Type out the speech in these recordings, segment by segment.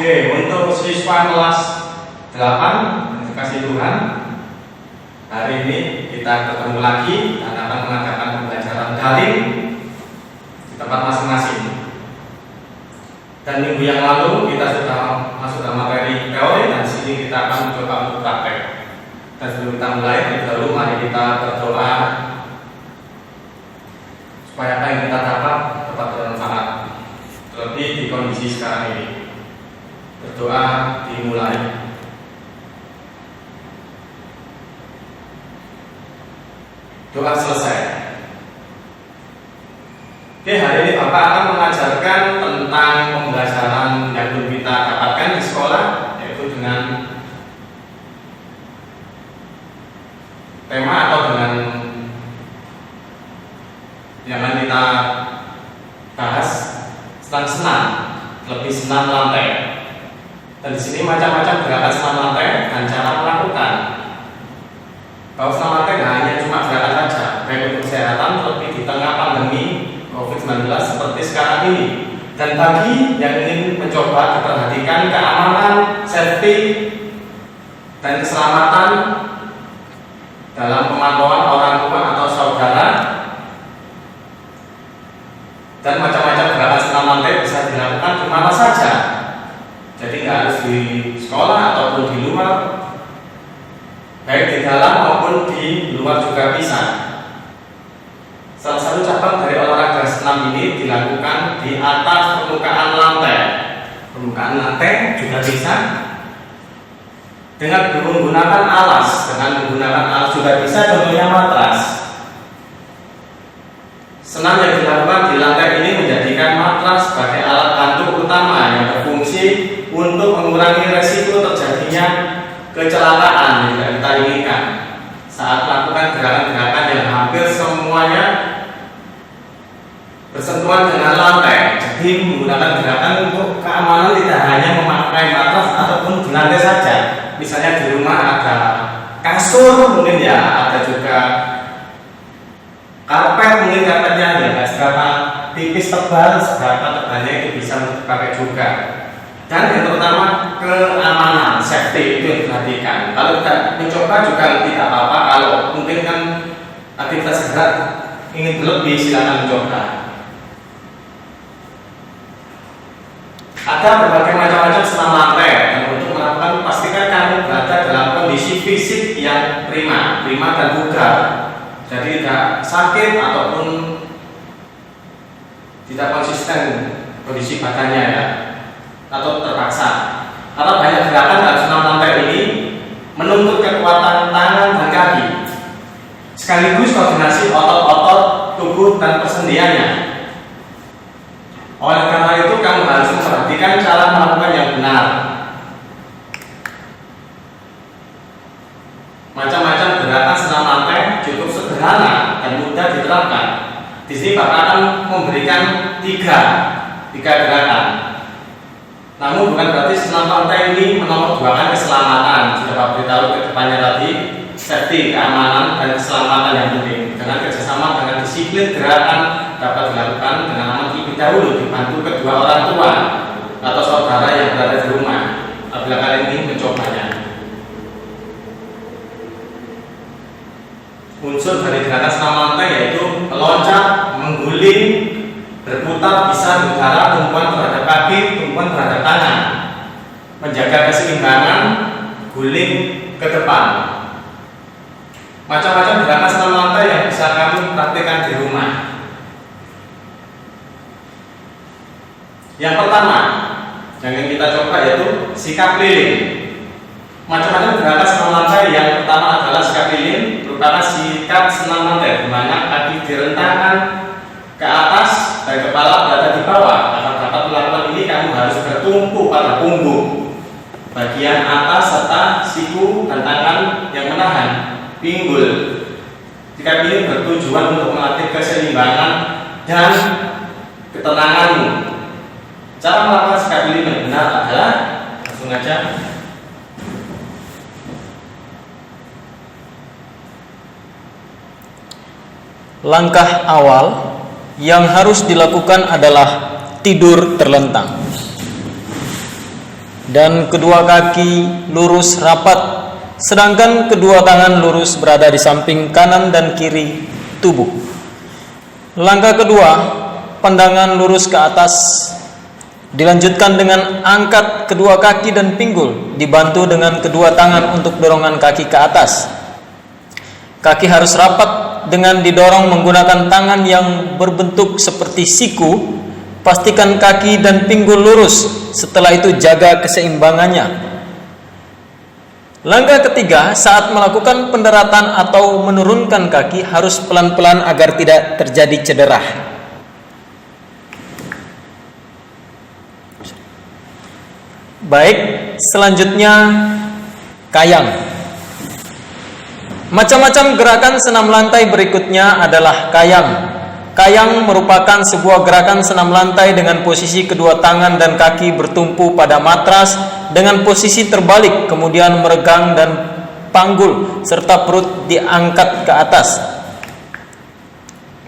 Oke, untuk siswa kelas 8 kasih Tuhan, hari ini kita ketemu lagi dan akan mengadakan pembelajaran daring di tempat masing-masing. Dan minggu yang lalu kita sudah masuk dalam materi teori, dan sini kita akan mencoba untuk praktek. Dan sebelum kita mulai, terlebih dahulu mari kita berdoa supaya apa yang kita dapat bermanfaat, terlebih di kondisi sekarang ini. Berdoa dimulai. Doa selesai. Oke, hari ini Bapak akan mengajarkan tentang pembelajaran yang belum kita dapatkan di sekolah, yaitu dengan tema atau dengan yang akan kita bahas tentang senam, lebih senam lantai. Dan di sini macam-macam gerakan senam lantai dan cara melakukan. Kalau senam lantai nggak hanya cuma gerakan saja, baik untuk kesehatan, lebih di tengah pandemi COVID-19 seperti sekarang ini. Dan bagi yang ingin mencoba memperhatikan keamanan, safety, dan keselamatan dalam pemantauan orang tua atau saudara, dan macam-macam gerakan senam lantai bisa dilakukan di mana saja. Jadi nggak harus di sekolah ataupun di luar, baik di dalam maupun di luar juga bisa. Salah satu cabang dari olahraga senam ini dilakukan di atas permukaan lantai. Permukaan lantai juga bisa dengan menggunakan alas. Dengan menggunakan alas juga bisa, contohnya matras. Senam yang dilakukan di lantai ini menjadikan matras sebagai alat bantu utama yang berfungsi untuk mengurangi resiko terjadinya kecelakaan yang tidak kita inginkan saat melakukan gerakan-gerakan yang hampir semuanya bersentuhan dengan lantai. Jadi menggunakan gerakan untuk keamanan tidak hanya memakai matras ataupun di lantai saja. Misalnya di rumah ada kasur, mungkin ya ada juga karpet, mungkin karpetnya ya seberapa tipis tebal, seberapa tebalnya itu bisa dipakai juga. Dan yang terutama keamanan, safety itu yang diperhatikan. Kalau tidak mencoba juga tidak apa-apa. Kalau mungkin kan aktivitas gerak ingin berlebih, silakan mencoba. Ada berbagai macam-macam senam lantai, dan untuk melakukan pastikan kamu berada dalam kondisi fisik yang prima dan bugar. Jadi tidak sakit ataupun tidak konsisten kondisi badannya ya, atau terpaksa. Karena banyak gerakan dalam senam lantai ini menuntut kekuatan tangan dan kaki, sekaligus koordinasi otot-otot tubuh dan persendiannya. Oleh karena itu kamu harus memperhatikan cara melakukan yang benar. Macam-macam gerakan senam lantai cukup sederhana dan mudah diterapkan. Di sini Bapak akan memberikan tiga gerakan. Namun bukan berarti senam lantai ini menomorduakan keselamatan. Sudah Bapak beritahu ke depannya tadi, safety, keamanan, dan keselamatan yang penting. Dengan kerjasama dengan disiplin gerakan dapat dilakukan dengan aman terlebih dahulu, dibantu kedua orang tua atau saudara yang berada di rumah apabila kalian ingin mencobanya. Unsur dari gerakan senam lantai yaitu meloncat, mengguling, berputar bisa di udara, tumpuan terhadap kaki, tumpuan terhadap tangan, menjaga keseimbangan, guling ke depan. Macam-macam gerakan senam lantai yang bisa kamu praktikkan di rumah. Yang pertama yang ingin kita coba yaitu sikap keliling. Macam-macam gerakan senam lantai yang pertama adalah sikap keliling, merupakan sikap senam lantai di mana kaki direntangkan ke atas dan kepala berada di bawah. Agar dapat melakukan ini kamu harus bertumpu pada punggung, bagian atas serta siku dan tangan yang menahan pinggul. Sikap ini bertujuan untuk melatih keseimbangan dan ketenanganmu. Cara melakukan sikap keliling yang benar adalah langsung aja. Langkah awal yang harus dilakukan adalah tidur terlentang. dan kedua kaki lurus rapat, sedangkan kedua tangan lurus berada di samping kanan dan kiri tubuh. Langkah kedua, pandangan lurus ke atas. Dilanjutkan dengan angkat kedua kaki dan pinggul, dibantu dengan kedua tangan untuk dorongan kaki ke atas. Kaki harus rapat dengan didorong menggunakan tangan yang berbentuk seperti siku. Pastikan kaki dan pinggul lurus, setelah itu jaga keseimbangannya. Langkah ketiga, saat melakukan pendaratan atau menurunkan kaki harus pelan-pelan agar tidak terjadi cedera. Baik, selanjutnya kayang. Macam-macam gerakan senam lantai berikutnya adalah kayang. Kayang merupakan sebuah gerakan senam lantai dengan posisi kedua tangan dan kaki bertumpu pada matras dengan posisi terbalik, kemudian meregang dan panggul serta perut diangkat ke atas.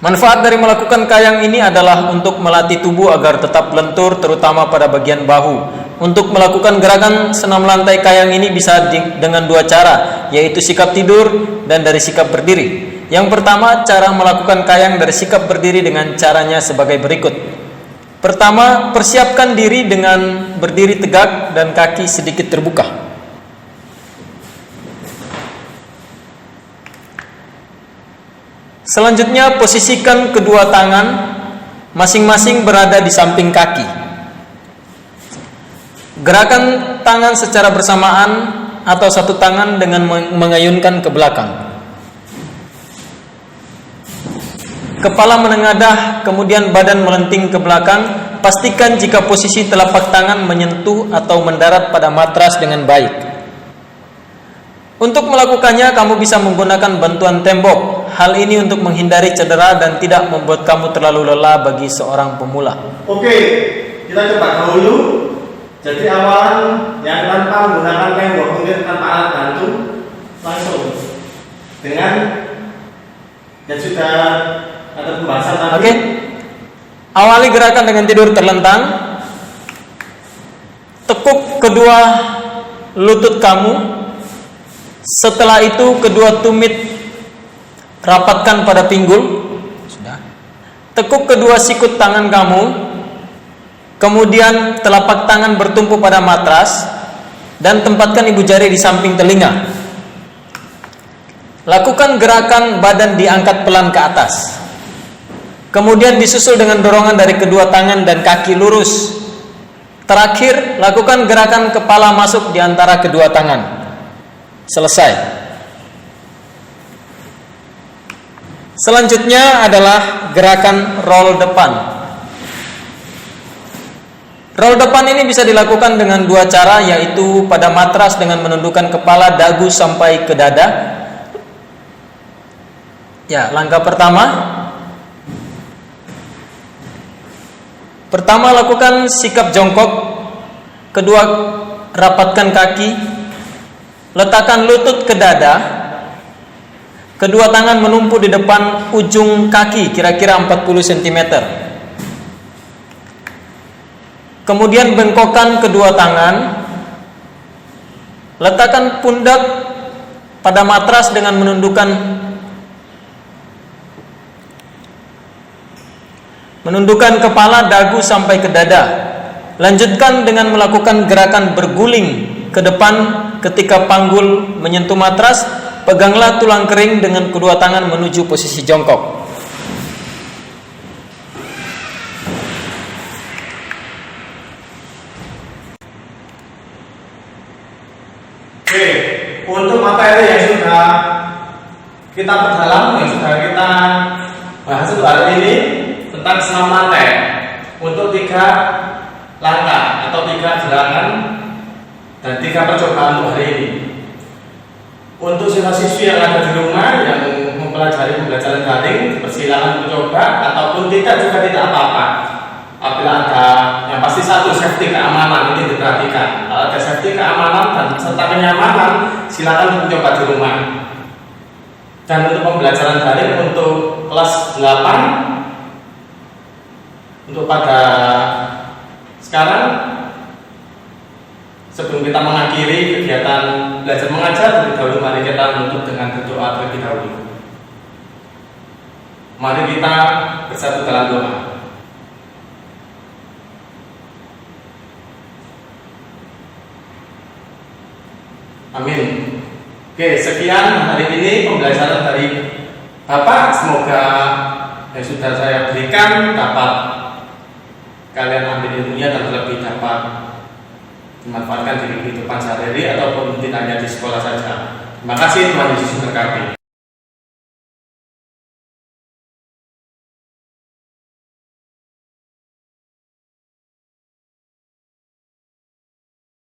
Manfaat dari melakukan kayang ini adalah untuk melatih tubuh agar tetap lentur, terutama pada bagian bahu. Untuk melakukan gerakan senam lantai kayang ini bisa dengan dua cara, yaitu sikap tidur dan dari sikap berdiri. Yang pertama, cara melakukan kayang dari sikap berdiri dengan caranya sebagai berikut. Pertama, persiapkan diri dengan berdiri tegak dan kaki sedikit terbuka. Selanjutnya, posisikan kedua tangan masing-masing berada di samping kaki. Gerakan tangan secara bersamaan atau satu tangan dengan mengayunkan ke belakang. Kepala menengadah, kemudian badan melenting ke belakang. Pastikan jika posisi telapak tangan menyentuh atau mendarat pada matras dengan baik. Untuk melakukannya, kamu bisa menggunakan bantuan tembok. Hal ini untuk menghindari cedera dan tidak membuat kamu terlalu lelah bagi seorang pemula. Oke, kita coba dahulu. Jadi awalan yang tanpa menggunakan tembok, mungkin tanpa alat bantu, langsung dengan yang sudah ada pembahasan tadi. Oke. Awali gerakan dengan tidur terlentang. Tekuk kedua lutut kamu. Setelah itu kedua tumit rapatkan pada pinggul. Sudah. Tekuk kedua sikut tangan kamu. Kemudian telapak tangan bertumpu pada matras dan tempatkan ibu jari di samping telinga. Lakukan gerakan badan diangkat pelan ke atas. Kemudian disusul dengan dorongan dari kedua tangan dan kaki lurus. Terakhir, lakukan gerakan kepala masuk di antara kedua tangan. Selesai. Selanjutnya adalah gerakan roll depan. Roll depan ini bisa dilakukan dengan dua cara, yaitu pada matras dengan menundukkan kepala dagu sampai ke dada. Ya, langkah Pertama lakukan sikap jongkok. Kedua, rapatkan kaki. Letakkan lutut ke dada. Kedua tangan menumpu di depan ujung kaki kira-kira 40 cm. Kemudian bengkokkan kedua tangan. Letakkan pundak pada matras dengan menundukkan kepala dagu sampai ke dada. Lanjutkan dengan melakukan gerakan berguling ke depan ketika panggul menyentuh matras. Peganglah tulang kering dengan kedua tangan menuju posisi jongkok. Oke, untuk materi yang sudah kita perdalam, yang sudah kita bahas untuk hari ini tentang senam lantai untuk 3 langkah atau 3 gerakan dan 3 percobaan untuk hari ini. Untuk siswa-siswi yang ada di rumah yang mempelajari pembelajaran daring, persilakan mencoba, ataupun tidak juga tidak apa-apa. Apabila ada yang pasti satu, safety keamanan ini diperhatikan. Kalau ada safety keamanan dan serta kenyamanan, silakan mencoba di rumah. Dan untuk pembelajaran daring untuk kelas 8 untuk pada sekarang Sebelum kita mengakhiri kegiatan belajar mengajar, terlebih dahulu mari kita menutup dengan berdoa terlebih dahulu. Mari kita bersatu dalam doa. Amin. Oke, sekian hari ini pembelajaran dari Bapak. Semoga yang sudah saya berikan dapat kalian ambil ilmunya dan terlebih dapat dimanfaatkan di kehidupan sehari-hari ataupun tidak hanya di sekolah saja. Terima kasih, Tuhan Yesus memberkati.